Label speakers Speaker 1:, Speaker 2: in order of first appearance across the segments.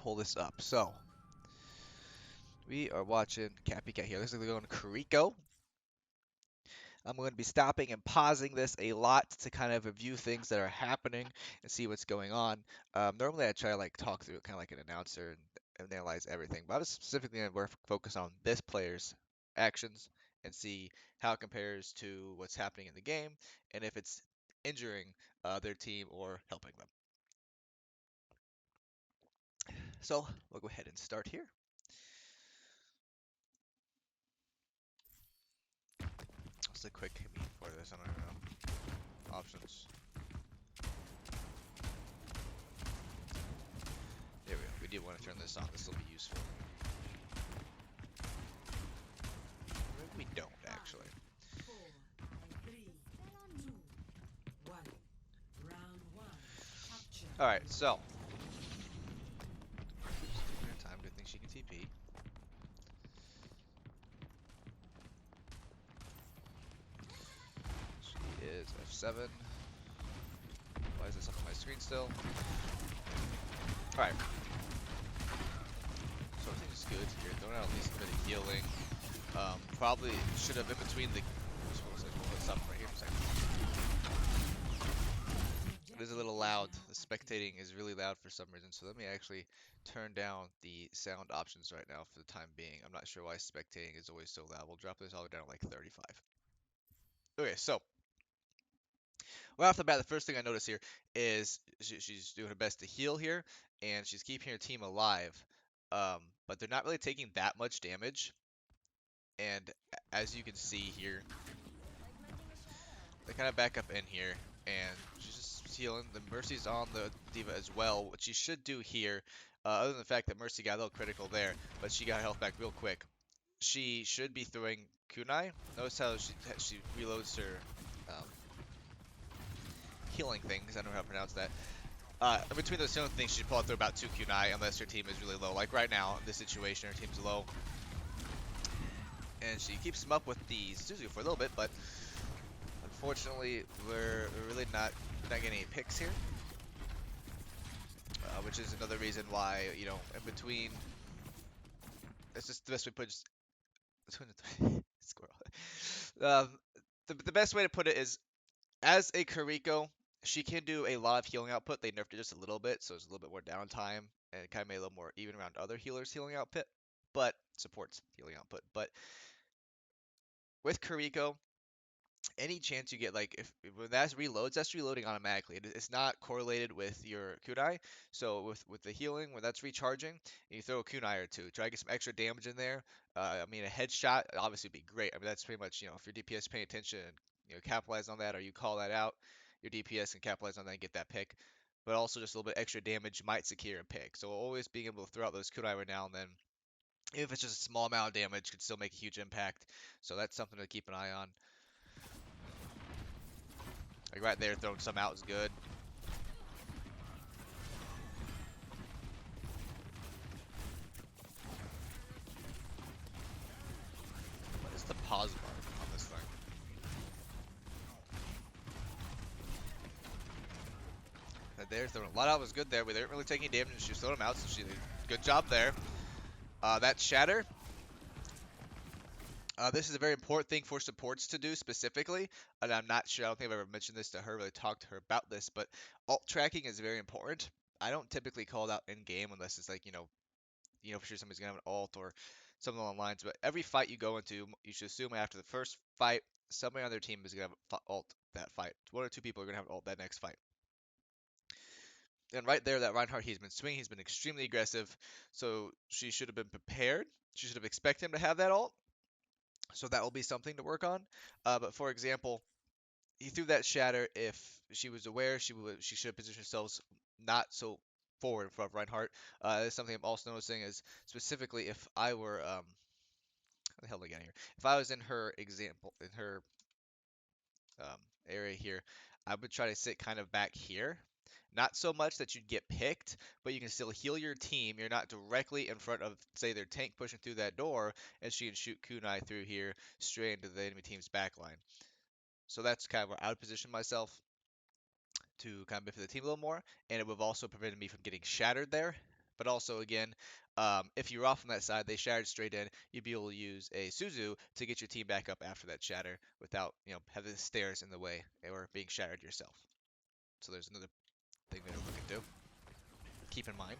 Speaker 1: pull this up. So we are watching Cappy Cat here. Looks like they're going Kariko. I'm going to be stopping and pausing this a lot to kind of review things that are happening and see what's going on. Normally I try to like talk through it kind of like an announcer and analyze everything, but I was specifically going to focus on this player's actions and see how it compares to what's happening in the game and if it's injuring their team or helping them. So we'll go ahead and start here. What's the quick commute for this? I don't even know. Options. There we go. We do want to turn this on. This will be useful. Maybe we don't, actually. Alright, so. Oops, time. Do you think she can TP? She is F7. Why is this up on my screen still? Alright. So everything's good here. Throwing out at least a bit of healing. Probably should have in between the. We'll stop right here for a second. It is a little loud. The spectating is really loud for some reason. So let me actually turn down the sound options right now for the time being. I'm not sure why spectating is always so loud. We'll drop this all the way down to like 35. Okay, so right off the bat, the first thing I notice here is she's doing her best to heal here, and she's keeping her team alive. But they're not really taking that much damage. And as you can see here, they kind of back up in here, and she's just healing. The Mercy's on the Diva as well, which she should do here, other than the fact that Mercy got a little critical there, but she got her health back real quick. She should be throwing kunai. Notice how she reloads her um, healing things. I don't know how to pronounce that. In between those healing things, she should probably throw about 2 kunai unless her team is really low. Like right now, in this situation, her team's low. And she keeps them up with the Suzu for a little bit, but unfortunately, we're really not getting any picks here. Which is another reason why, you know, in between, it's just the best way to put it. Squirrel. Um, the best way to put it is, as a Kariko, she can do a lot of healing output. They nerfed it just a little bit, so it's a little bit more downtime, and it kind of made it a little more even around other healers' healing output, but supports healing output. But with Kariko, any chance you get, like, if when that reloads, that's reloading automatically. It's not correlated with your kunai. So with the healing, when that's recharging, and you throw a kunai or two, try to get some extra damage in there. I mean, a headshot obviously would be great. I mean, that's pretty much, you know, if your DPS paying attention and, you know, capitalize on that, or you call that out, your DPS can capitalize on that and get that pick. But also just a little bit extra damage might secure a pick. So always being able to throw out those kunai every now and then, even if it's just a small amount of damage, could still make a huge impact. So that's something to keep an eye on. Like right there, throwing some out is good. What is the pause bar on this thing? Right there, throwing a lot out was good there. We didn't really take any damage, and she slowed him out, so she did a good job there. That shatter. This is a very important thing for supports to do specifically, and I'm not sure. I don't think I've ever mentioned this to her, really talked to her about this, but alt tracking is very important. I don't typically call it out in game unless it's like, for sure somebody's gonna have an alt or something along the lines. But every fight you go into, you should assume after the first fight, somebody on their team is gonna have alt that fight. One or two people are gonna have alt that next fight. And right there, that Reinhardt, he's been swinging, he's been extremely aggressive, so she should have been prepared. She should have expected him to have that alt, so that will be something to work on. But for example, he threw that shatter. If she was aware, she should have positioned herself not so forward in front of Reinhardt. That's something I'm also noticing is specifically if I were how the hell did I get here? If I was in her example, in her um, area here, I would try to sit kind of back here. Not so much that you'd get picked, but you can still heal your team. You're not directly in front of, say, their tank pushing through that door, and she can shoot kunai through here straight into the enemy team's backline. So that's kind of where I would position myself to kind of benefit the team a little more, and it would have also prevented me from getting shattered there But also, again, if you're off on that side, they shattered straight in. You'd be able to use a Suzu to get your team back up after that shatter without, having the stairs in the way or being shattered yourself. So there's another thing there to look into. Keep in mind.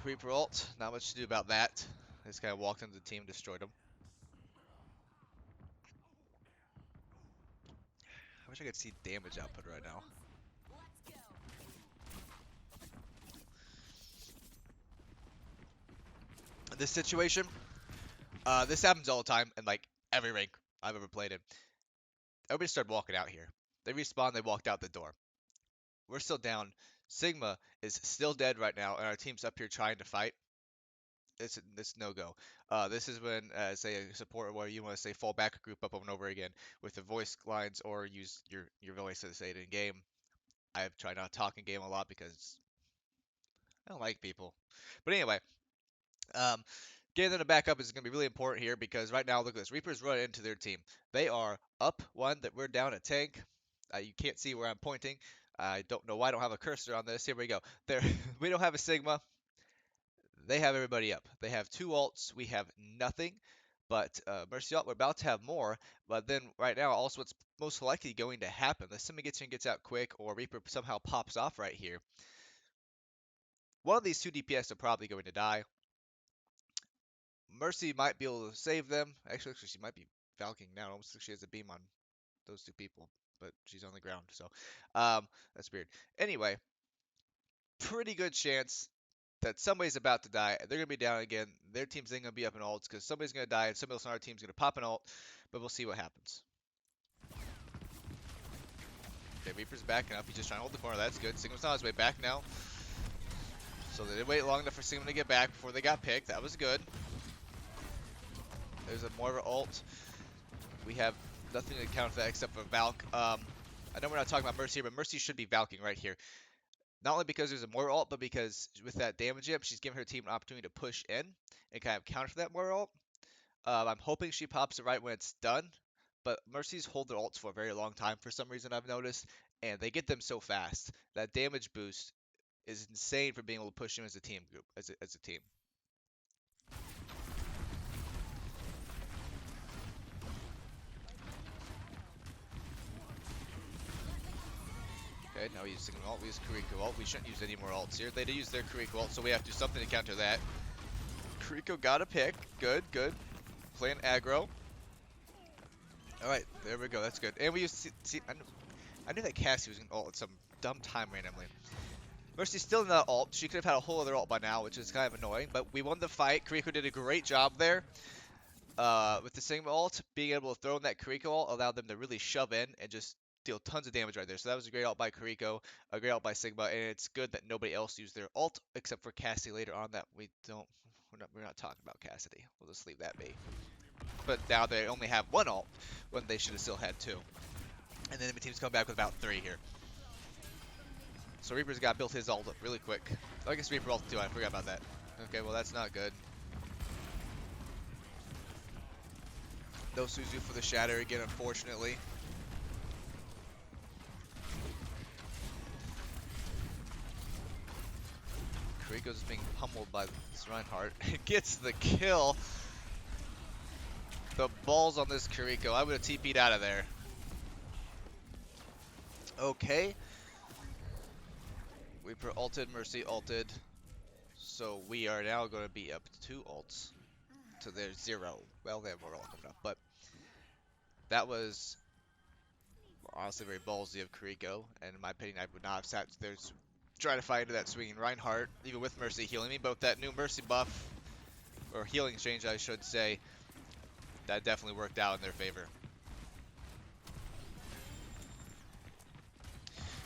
Speaker 1: Reaper ult, not much to do about that. This guy walked into the team, destroyed him. I wish I could see damage output right now. This situation, this happens all the time in like every rank I've ever played in. Everybody started walking out here. They respawned, they walked out the door. We're still down. Sigma is still dead right now, and our team's up here trying to fight. It's no go. This is when, say, a support where you want to say fall back a group up over and over again with the voice lines or use your voice to say it in game. I've tried not to talk in game a lot because I don't like people. But anyway, um, getting them to back up is going to be really important here because right now, look at this. Reapers run into their team. They are up one, that we're down a tank. You can't see where I'm pointing. I don't know why I don't have a cursor on this. Here we go. There, we don't have a Sigma. They have everybody up. They have two ults. We have nothing. But Mercy ult, we're about to have more. But then right now, also what's most likely going to happen, unless somebody gets in and gets out quick, or Reaper somehow pops off right here, one of these two DPS are probably going to die. Mercy might be able to save them. Actually, she might be Valking now. Almost like she has a beam on those two people, but she's on the ground, so that's weird. Anyway, pretty good chance that somebody's about to die. They're gonna be down again. Their team's ain't gonna be up in ults because somebody's gonna die and somebody else on our team's gonna pop an ult. But we'll see what happens. Okay, Reaper's backing up. He's just trying to hold the corner. That's good. Sigma's on his way back now. So they didn't wait long enough for Sigma to get back before they got picked. That was good. There's a Moira ult. We have nothing to counter that except for Valk. I know we're not talking about Mercy here, but Mercy should be Valking right here. Not only because there's a Moira ult, but because with that damage up, she's giving her team an opportunity to push in and kind of counter that Moira ult. I'm hoping she pops it right when it's done, but Mercies hold their ults for a very long time for some reason I've noticed, and they get them so fast. That damage boost is insane for being able to push them as a team group, as a team. Okay, now we use Signal ult, we use Kuriko ult. We shouldn't use any more ults here. They did use their Kuriko ult, so we have to do something to counter that. Kuriko got a pick. Good, good. Playing aggro. Alright, there we go. That's good. And we used I knew that Cassie was going to ult at some dumb time randomly. Mercy's still in that ult. She could have had a whole other ult by now, which is kind of annoying. But we won the fight. Kuriko did a great job there. With the Sigma ult, being able to throw in that Kuriko ult allowed them to really shove in and just deal tons of damage right there. So that was a great ult by Kuriko, a great ult by Sigma, and it's good that nobody else used their ult except for Cassie later on. That we're not talking about Cassidy. We'll just leave that be. But now they only have one ult when they should have still had two. And then the team's come back with about three here. So Reaper's got built his ult up really quick. Oh, I guess Reaper ult too, I forgot about that. Okay, well that's not good. No Suzu for the shatter again, unfortunately. Kuriko's being pummeled by this Reinhardt. It gets the kill. The balls on this Kuriko. I would have TP'd out of there. Okay. Reaper ulted, Mercy ulted. So we are now going to be up to 2 ults to their 0. Well, they have more ult coming up, but that was honestly very ballsy of Kuriko. And in my opinion, I would not have sat there trying to fight into that swinging Reinhardt, even with Mercy healing me. But with that new Mercy buff, or healing exchange, I should say, that definitely worked out in their favor.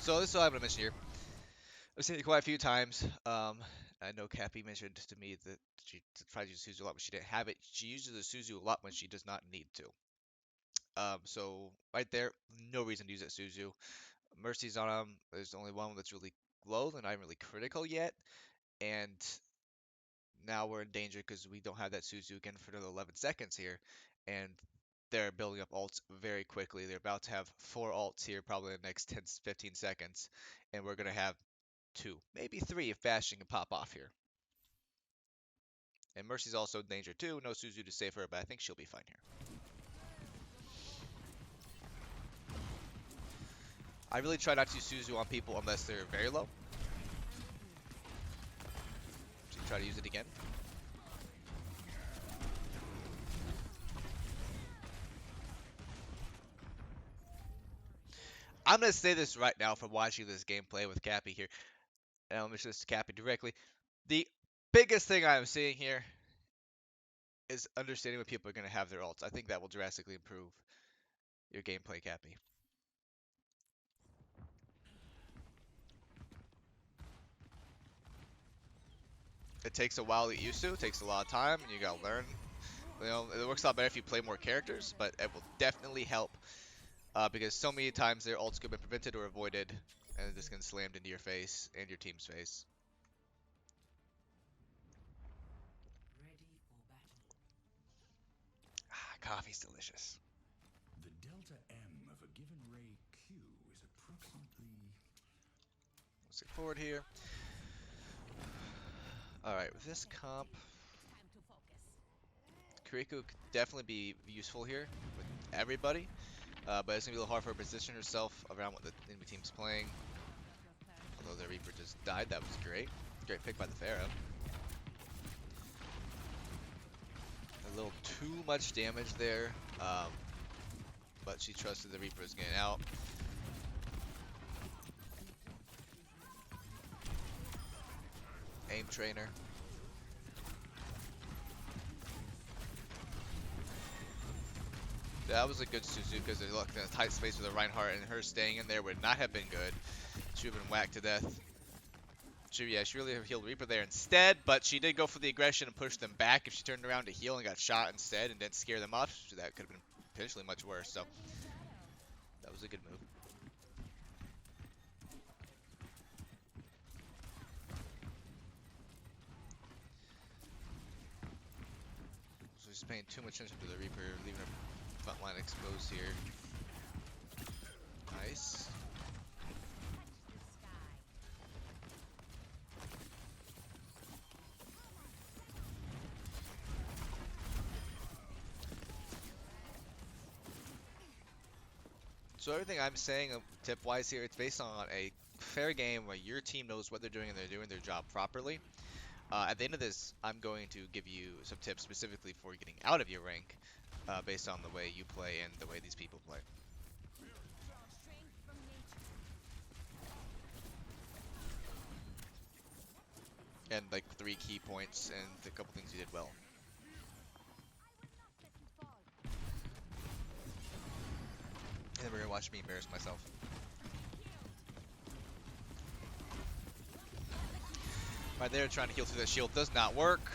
Speaker 1: So this is what I'm going to mention here. I've seen it quite a few times. I know Cappy mentioned to me that she tries to use Suzu a lot when she didn't have it. She uses the Suzu a lot when she does not need to. So right there, no reason to use that Suzu. Mercy's on him. There's only one that's really low, and not really critical yet. And now we're in danger because we don't have that Suzu again for another 11 seconds here. And they're building up ults very quickly. They're about to have 4 ults here probably in the next 10, 15 seconds. And we're going to have 2, maybe 3 if Bastion can pop off here. And Mercy's also in danger too. No Suzu to save her, but I think she'll be fine here. I really try not to use Suzu on people unless they're very low. So try to use it again. I'm going to say this right now from watching this gameplay with Cappy here. And I'll mention this to Cappy directly. The biggest thing I'm seeing here is understanding when people are going to have their ults. I think that will drastically improve your gameplay, Cappy. It takes a while to get used to. It takes a lot of time, and you gotta learn. You know, it works a lot better if you play more characters, but it will definitely help because so many times their ults could have been prevented or avoided, and this can slammed into your face and your team's face. Ah, coffee's delicious.
Speaker 2: The delta M of a given ray Q is approximately.
Speaker 1: Let's get forward here. Alright, with this comp, Kiriko could definitely be useful here with everybody, but it's going to be a little hard for her to position herself around what the enemy team's playing. Although the Reaper just died, that was great. Great pick by the Pharaoh. A little too much damage there, but she trusted the Reaper was getting out. Aim trainer. That was a good Suzu because they looked in a tight space with a Reinhardt, and her staying in there would not have been good. She would have been whacked to death. She really healed Reaper there instead, but she did go for the aggression and push them back. If she turned around to heal and got shot instead and didn't scare them off, that could have been potentially much worse. So that was a good move. So she's paying too much attention to the Reaper, leaving her front line exposed here. Nice. So everything I'm saying tip-wise here, it's based on a fair game where your team knows what they're doing and they're doing their job properly. At the end of this, I'm going to give you some tips specifically for getting out of your rank based on the way you play and the way these people play. And like 3 key points and a couple things you did well. And then we're gonna watch me embarrass myself. Right there, trying to heal through the shield does not work.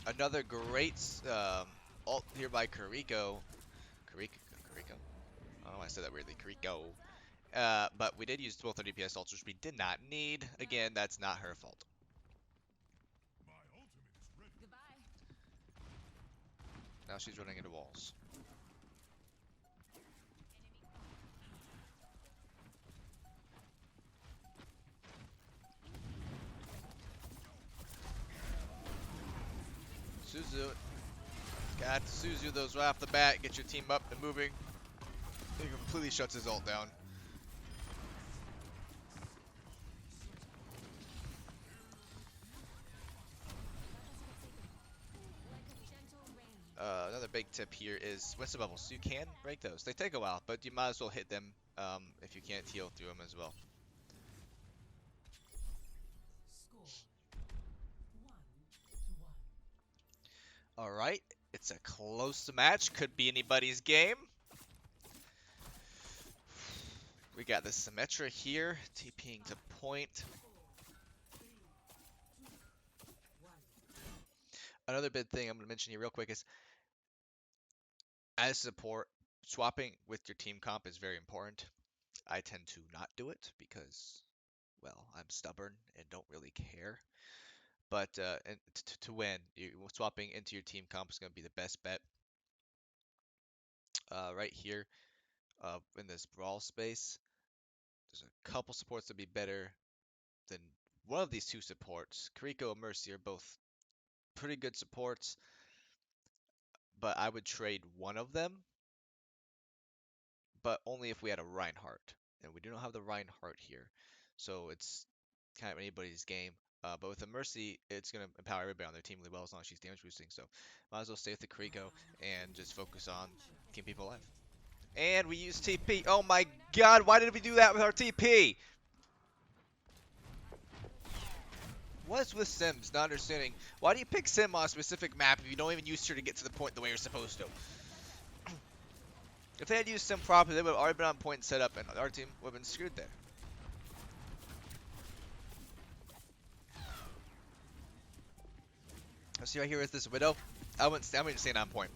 Speaker 1: Another great ult here by Kiriko. Kiriko? I don't know why I said that weirdly. Kiriko. But we did use 1230 DPS ults, which we did not need. Again, that's not her fault. Now she's running into walls. Suzu. Got to Suzu those right off the bat. Get your team up and moving. He completely shuts his ult down. Another big tip here is Winston bubbles. You can break those. They take a while, but you might as well hit them if you can't heal through them as well. All right, it's a close match. Could be anybody's game. We got the Symmetra here, TPing to point. Another big thing I'm going to mention here real quick is, as support, swapping with your team comp is very important. I tend to not do it because, well, I'm stubborn and don't really care. But and to win, swapping into your team comp is going to be the best bet. Right here in this brawl space, there's a couple supports to be better. then one of these two supports, Kiriko and Mercy, are both pretty good supports, but I would trade one of them, but only if we had a Reinhardt. And we do not have the Reinhardt here. So it's kind of anybody's game. But with the Mercy, it's going to empower everybody on their team really well as long as she's damage boosting. So might as well stay with the Kiriko and just focus on keeping people alive. And we use TP. Oh my god, why did we do that with our TP? What's with Sims? Not understanding. Why do you pick Sim on a specific map if you don't even use her to get to the point the way you're supposed to? If they had used Sim properly, they would have already been on point set up, and our team would have been screwed there. Let's see right here with this Widow. I wouldn't say on point.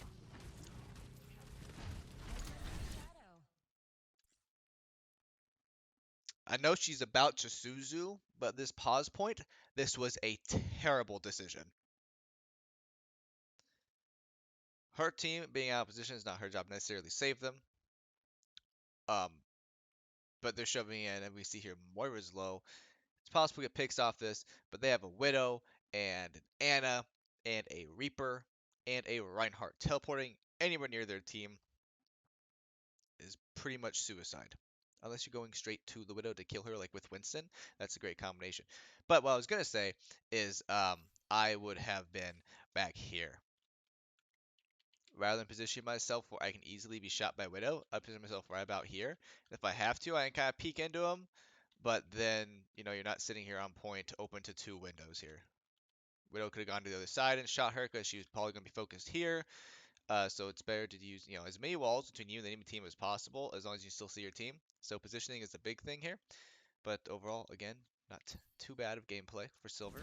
Speaker 1: I know she's about to Suzu, but this pause point, this was a terrible decision. Her team being out of position is not her job to necessarily save them. Um, but they're shoving in, and we see here Moira's low. It's possible it picks off this, but they have a Widow and an Anna and a Reaper and a Reinhardt. Teleporting anywhere near their team is pretty much suicide. Unless you're going straight to the Widow to kill her, like with Winston, that's a great combination. But what I was gonna say is, I would have been back here rather than position myself where I can easily be shot by Widow. I position myself right about here. If I have to, I can kind of peek into them, but then you're not sitting here on point, open to two windows here. Widow could have gone to the other side and shot her because she was probably going to be focused here. So it's better to use, as many walls between you and the enemy team as possible, as long as you still see your team. So positioning is a big thing here. But overall, again, not too bad of gameplay for Silver.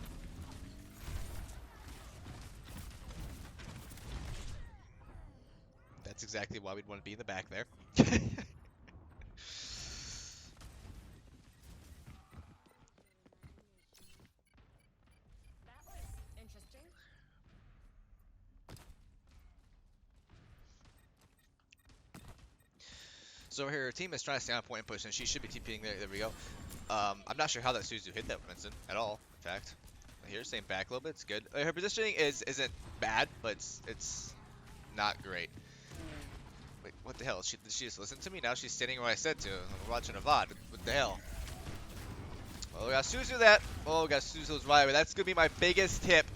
Speaker 1: That's exactly why we'd want to be in the back there. So here, her team is trying to stay on point and push, and she should be TPing there. There we go. I'm not sure how that Suzu hit that Winston at all. In fact, here, staying back a little bit. It's good. Her positioning isn't bad, but it's not great. Wait, what the hell? Did she just listen to me? Now she's standing where I said to. I'm watching a VOD. What the hell? Oh, we got Suzu that. Oh, we got Suzu's right. That's gonna be my biggest tip.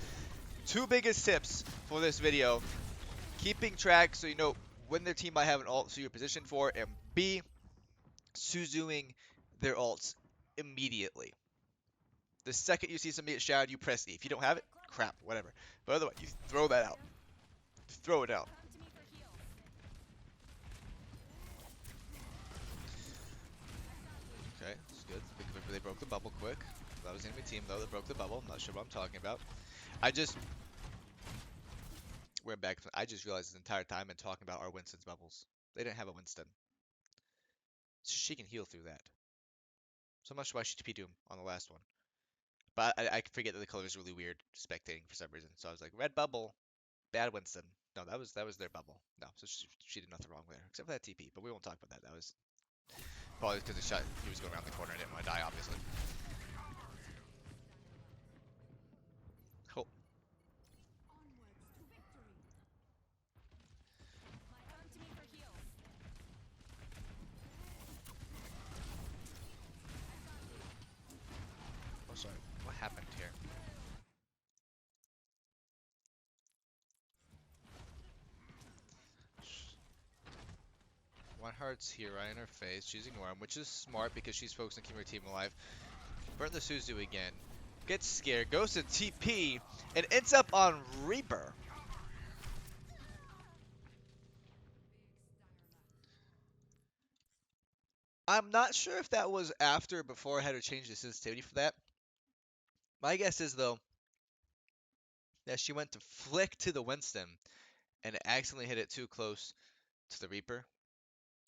Speaker 1: Two biggest tips for this video. Keeping track so you know when their team might have an ult so you're positioned for, and B, Suzuing their ults immediately. The second you see somebody get shouted, you press E. If you don't have it, crap, whatever. But otherwise, you throw that out. Throw it out. Okay, that's good. They broke the bubble quick. That was the enemy team, though, that broke the bubble. I'm not sure what I'm talking about. We're back. I just realized this entire time and talking about our Winston's bubbles. They didn't have a Winston. So she can heal through that. So I'm not sure why she TP'd him on the last one. But I forget that the color is really weird spectating for some reason. So I was like, red bubble, bad Winston. No, that was their bubble. No, so she did nothing wrong there, except for that TP. But we won't talk about that. That was probably because the shot he was going around the corner and didn't want to die, obviously. Cool. Oh, sorry. What happened here? One heart's here right in her face. She's ignoring him, which is smart because she's focused on keeping her team alive. Burn the Suzu again. Gets scared, goes to TP, and ends up on Reaper. I'm not sure if that was after or before I had to change the sensitivity for that. My guess is, though, that she went to flick to the Winston and accidentally hit it too close to the Reaper.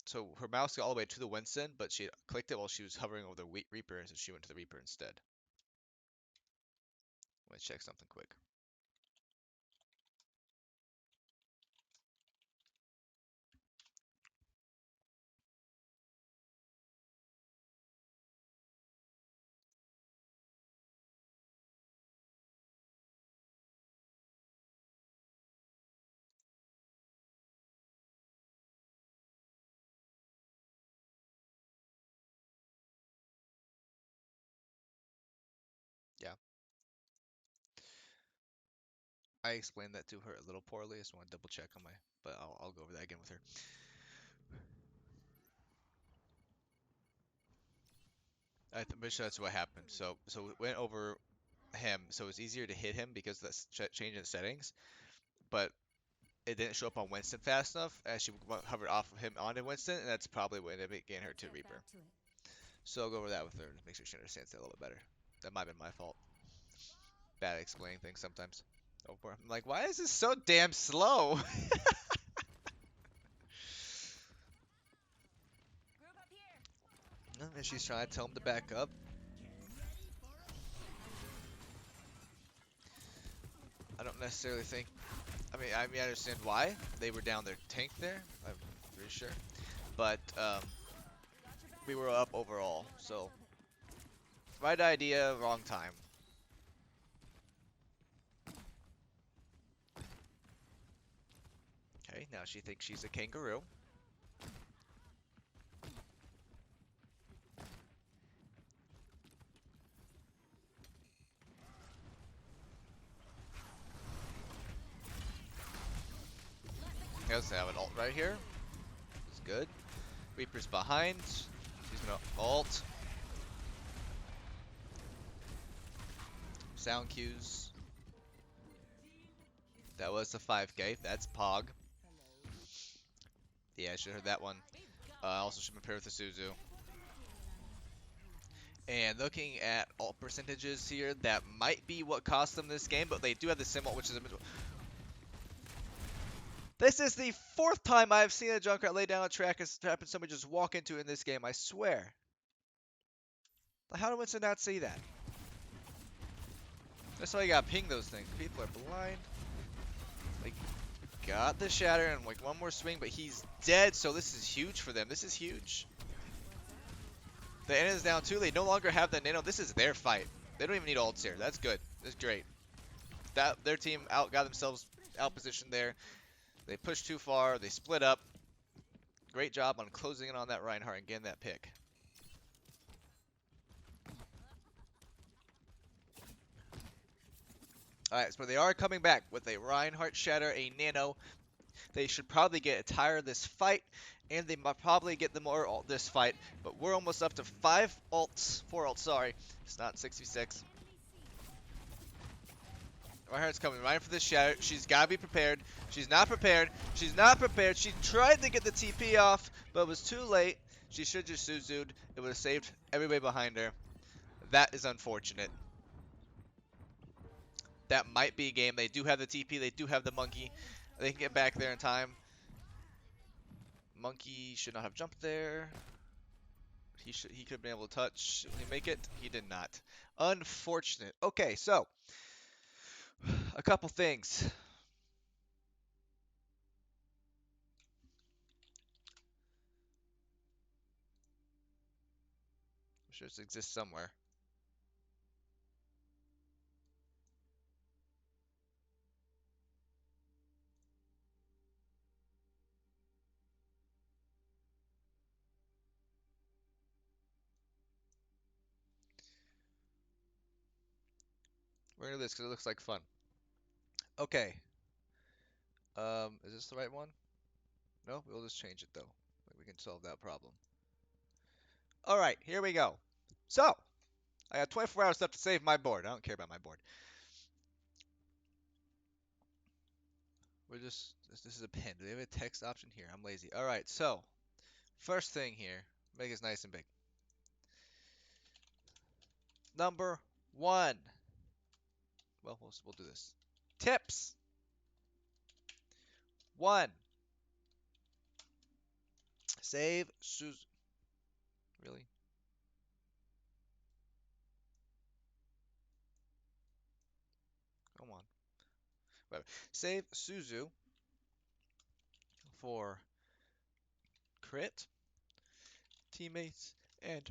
Speaker 1: So her mouse got all the way to the Winston, but she clicked it while she was hovering over the Reaper, so she went to the Reaper instead. Let me check something quick. I explained that to her a little poorly. I just want to double check on my, but I'll go over that again with her. I'm pretty sure that's what happened. So it went over him, so it's easier to hit him because that's change in the settings. But it didn't show up on Winston fast enough as she hovered off of him onto Winston, and that's probably what ended up getting her
Speaker 3: Let's
Speaker 1: to
Speaker 3: get
Speaker 1: Reaper.
Speaker 3: back to it.
Speaker 1: So I'll go over that with her to make sure she understands that a little bit better. That might have been my fault. Bad at explaining things sometimes. I'm like, why is this so damn slow?
Speaker 3: Group up here.
Speaker 1: And she's trying to tell him to back up. I don't necessarily think. I understand why they were down their tank there. I'm pretty sure, but we were up overall. So right idea, wrong time. Okay, now she thinks she's a kangaroo. Let's have an ult right here. It's good. Reaper's behind. She's gonna ult. Sound cues. That was the 5k. That's Pog. Yeah, I should have heard that one. Also should have been paired with the Suzu. And looking at ult percentages here, that might be what cost them this game, but they do have the sim ult, which is a. This is the fourth time I've seen a Junkrat lay down a track and somebody just walk into it in this game, I swear. How did Winston not see that? That's why you gotta ping those things. People are blind. Like, got the shatter and like one more swing, but he's dead, so this is huge for them. This is huge. The N is down too. They no longer have the nano. This is their fight. They don't even need ults here. That's good. That's great. Their team got themselves out positioned there. They pushed too far. They split up. Great job on closing in on that Reinhardt and getting that pick. Alright, so they are coming back with a Reinhardt Shatter, a Nano. They should probably get a tire this fight, and they might probably get the more ult this fight. But we're almost up to 4 ults, sorry. It's not 66. Reinhardt's coming right for the Shatter. She's got to be prepared. She's not prepared. She's not prepared. She tried to get the TP off, but it was too late. She should just Suzu'd. It would have saved everybody behind her. That is unfortunate. That might be a game. They do have the TP. They do have the Monkey. They can get back there in time. Monkey should not have jumped there. He could have been able to touch. Did he make it? He did not. Unfortunate. Okay, so a couple things. I'm sure this exists somewhere. We're gonna do this because it looks like fun. Okay. Is this the right one? No, we'll just change it though. We can solve that problem. All right, here we go. So, I got 24 hours left to save my board. I don't care about my board. This is a pen. Do they have a text option here? I'm lazy. All right, so first thing here, make this nice and big. Number one. Well, we'll do this. Tips. One. Save Suzu. Really? Come on. Whatever. Save Suzu for crit, teammates, and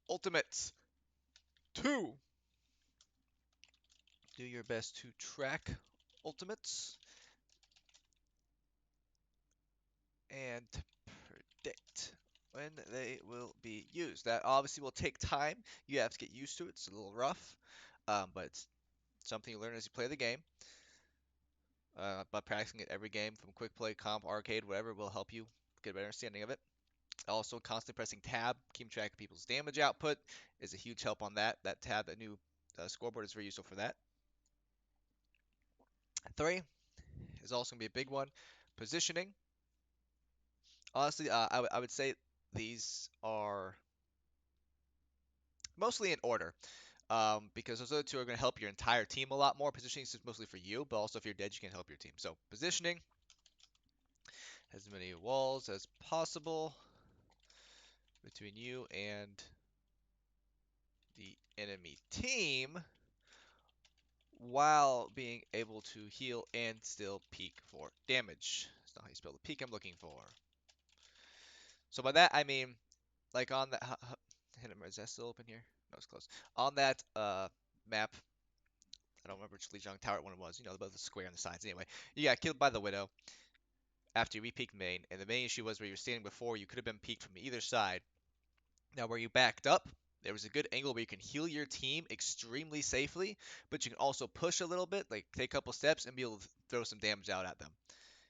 Speaker 1: ultimates. Two. Do your best to track ultimates and predict when they will be used. That obviously will take time. You have to get used to it. It's a little rough, but it's something you learn as you play the game. but practicing it every game from quick play, comp, arcade, whatever will help you get a better understanding of it. Also, constantly pressing tab, keeping track of people's damage output is a huge help on that. That tab, that new scoreboard is very useful for that. Three is also going to be a big one. Positioning. Honestly, I would say these are mostly in order. Because those other two are going to help your entire team a lot more. Positioning is just mostly for you, but also if you're dead, you can help your team. So positioning, as many walls as possible between you and the enemy team while being able to heal and still peek for damage. That's not how you spell the peek I'm looking for. So by that I mean like on that is that still open here? No, it's close. On that map, I don't remember which Lijiang Tower one it was. You know, about the square on the sides. Anyway, you got killed by the Widow after you re-peeked main, and the main issue was where you were standing before, you could have been peeked from either side. Now, where you backed up, there was a good angle where you can heal your team extremely safely, but you can also push a little bit, like take a couple steps and be able to throw some damage out at them.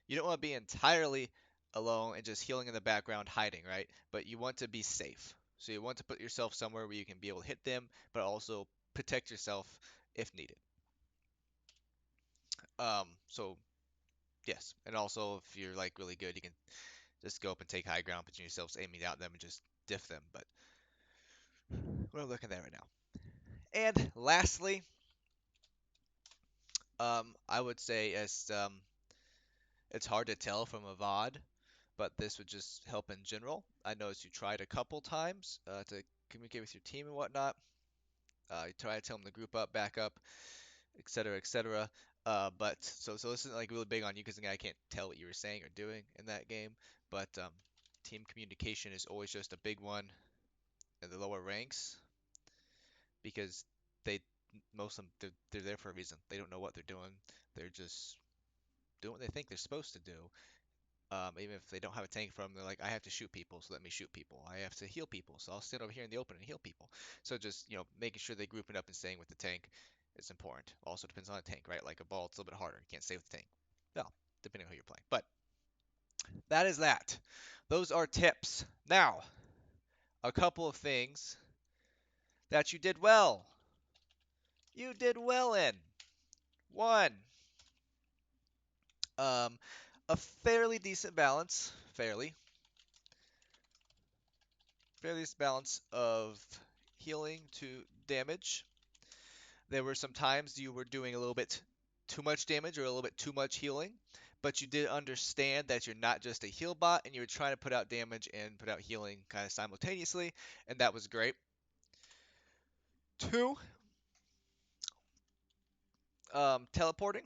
Speaker 1: You don't want to be entirely alone and just healing in the background, hiding, right? But you want to be safe. So you want to put yourself somewhere where you can be able to hit them, but also protect yourself if needed. So yes, and also if you're like really good, you can just go up and take high ground, put yourselves aiming at them and just diff them. But we're looking at that right now. And lastly, I would say it's hard to tell from a VOD, but this would just help in general. I noticed you tried a couple times to communicate with your team and whatnot. You try to tell them to group up, back up, etc., etc. But so this isn't like really big on you because I can't tell what you were saying or doing in that game. But team communication is always just a big one in the lower ranks because they most of them they're there for a reason. They don't know what they're doing. They're just doing what they think they're supposed to do. Even if they don't have a tank from, they're like, I have to shoot people, so let me shoot people. I have to heal people, so I'll stand over here in the open and heal people. So just making sure they group it up and staying with the tank is important. Also depends on the tank, right? Like a ball, it's a little bit harder. You can't stay with the tank. Well, depending on who you're playing. But that is that. Those are tips. Now, a couple of things that you did well. You did well in. One, um, a fairly decent balance, fairly decent balance of healing to damage. There were some times you were doing a little bit too much damage or a little bit too much healing, but you did understand that you're not just a heal bot and you were trying to put out damage and put out healing kind of simultaneously, and that was great. Two, teleporting.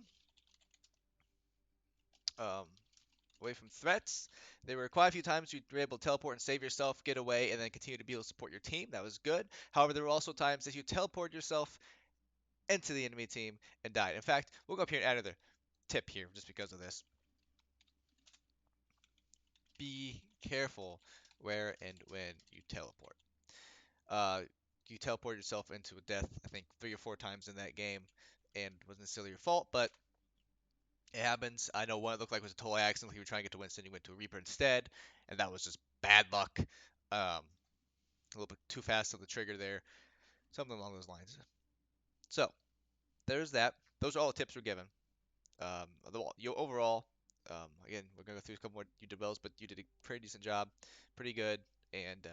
Speaker 1: Um, Away from threats. There were quite a few times you were able to teleport and save yourself, get away, and then continue to be able to support your team. That was good. However, there were also times that you teleported yourself into the enemy team and died. In fact, we'll go up here and add another tip here just because of this. Be careful where and when you teleport. Uh, you teleported yourself into a death, I think, 3 or 4 times in that game, and wasn't necessarily your fault, but it happens. I know one it looked like it was a total accident. You were trying to get to Winston, you went to a Reaper instead, and that was just bad luck. A little bit too fast on the trigger there, something along those lines. So there's that. Those are all the tips we're given. Overall, again, we're gonna go through a couple more you did wells, but you did a pretty decent job, pretty good, and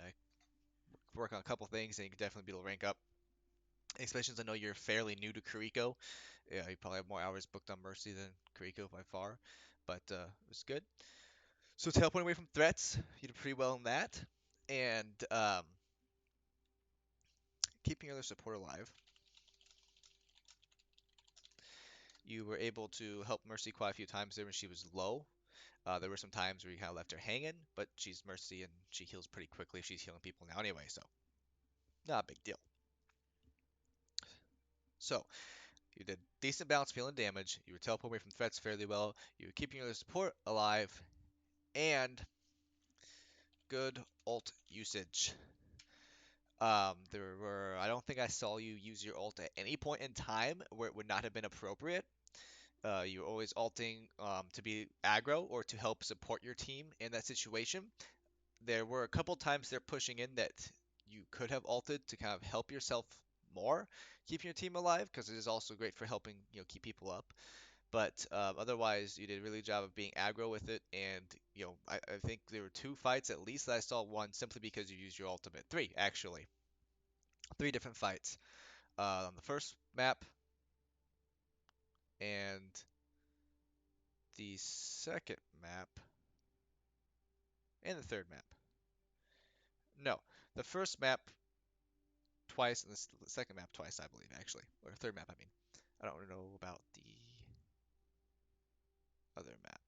Speaker 1: work on a couple things, and you can definitely be able to rank up. Especially since I know you're fairly new to Kariko. Yeah, you probably have more hours booked on Mercy than Kariko by far, but it was good. So teleporting away from threats, you did pretty well in that, and keeping your other support alive. You were able to help Mercy quite a few times there when she was low. There were some times where you kind of left her hanging, but she's Mercy and she heals pretty quickly if she's healing people now anyway, so not a big deal. So you did decent balance feeling damage. You were teleporting away from threats fairly well. You were keeping your other support alive, and good ult usage. I don't think I saw you use your ult at any point in time where it would not have been appropriate. You're always ulting to be aggro or to help support your team in that situation. There were a couple times they're pushing in that you could have ulted to kind of help yourself more, keeping your team alive, because it is also great for helping keep people up. But otherwise, you did a really good job of being aggro with it, and I think there were two fights at least that I saw one simply because you used your ultimate. Three actually, three different fights on the first map and the second map and the third map. No, the first map twice and the second map twice, I believe, actually, or third map. I mean, I don't know about the other map.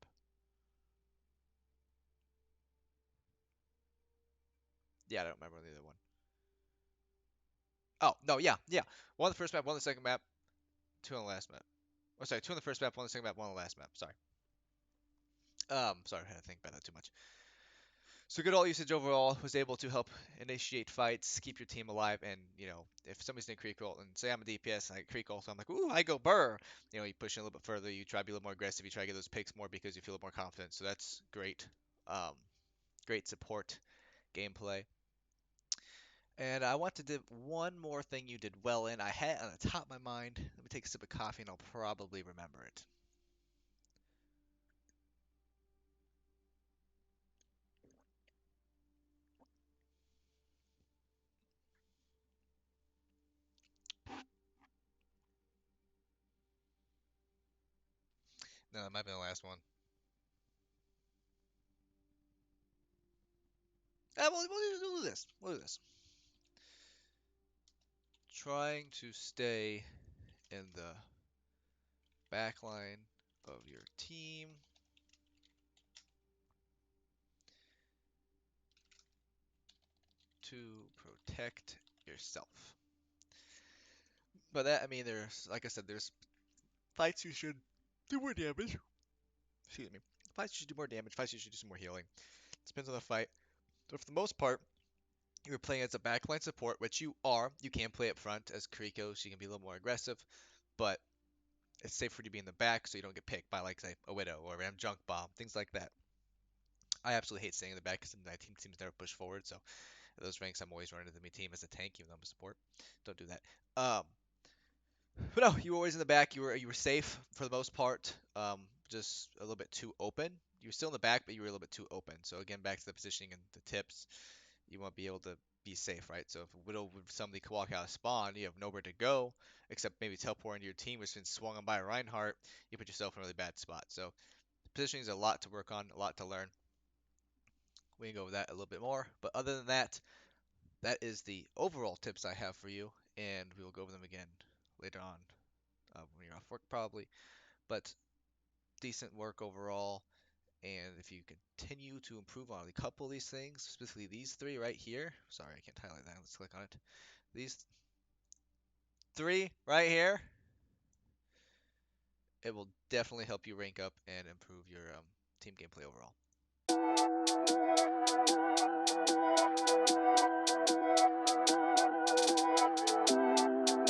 Speaker 1: Yeah, I don't remember the other one. Oh no, yeah, yeah. One on the first map, one on the second map, two on the last map. Oh, sorry, two on the first map, one on the second map, one on the last map. Sorry. Sorry, I had to think about that too much. So good ult usage overall was able to help initiate fights, keep your team alive, and if somebody's in creek ult and say I'm a DPS and I creek ult, so I'm like, ooh, I go burr. You push in a little bit further, you try to be a little more aggressive, you try to get those picks more because you feel a little more confident. So that's great, um, great support gameplay. And I want to do one more thing you did well in. I had it on the top of my mind. Let me take a sip of coffee and I'll probably remember it. No, that might have been the last one. We'll do this. We'll do this. Trying to stay in the backline of your team to protect yourself. By that I mean there's, like I said, there's fights you should do more damage. Excuse me. Fights you should do more damage. Fights you should do some more healing. Depends on the fight. So for the most part, you're playing as a backline support, which you are. You can play up front as Kiriko, so you can be a little more aggressive, but it's safer to be in the back so you don't get picked by, like, say, a Widow or a Ram Junk Bomb, things like that. I absolutely hate staying in the back because my team seems to never push forward, so at those ranks I'm always running to my team as a tank, even though I'm a support. Don't do that. But no, you were always in the back. You were safe for the most part. Just a little bit too open. You were still in the back, but you were a little bit too open. So again, back to the positioning and the tips. You want to be able to be safe, right? So if Widow would somebody could walk out of spawn, you have nowhere to go except maybe teleport into your team, which has been swung on by a Reinhardt. You put yourself in a really bad spot. So positioning is a lot to work on, a lot to learn. We can go over that a little bit more. But other than that, that is the overall tips I have for you, and we will go over them again later on when you're off work probably. But decent work overall. And if you continue to improve on a couple of these things, specifically these three right here. Sorry, I can't highlight that. Let's click on it. These three right here, it will definitely help you rank up and improve your team gameplay overall.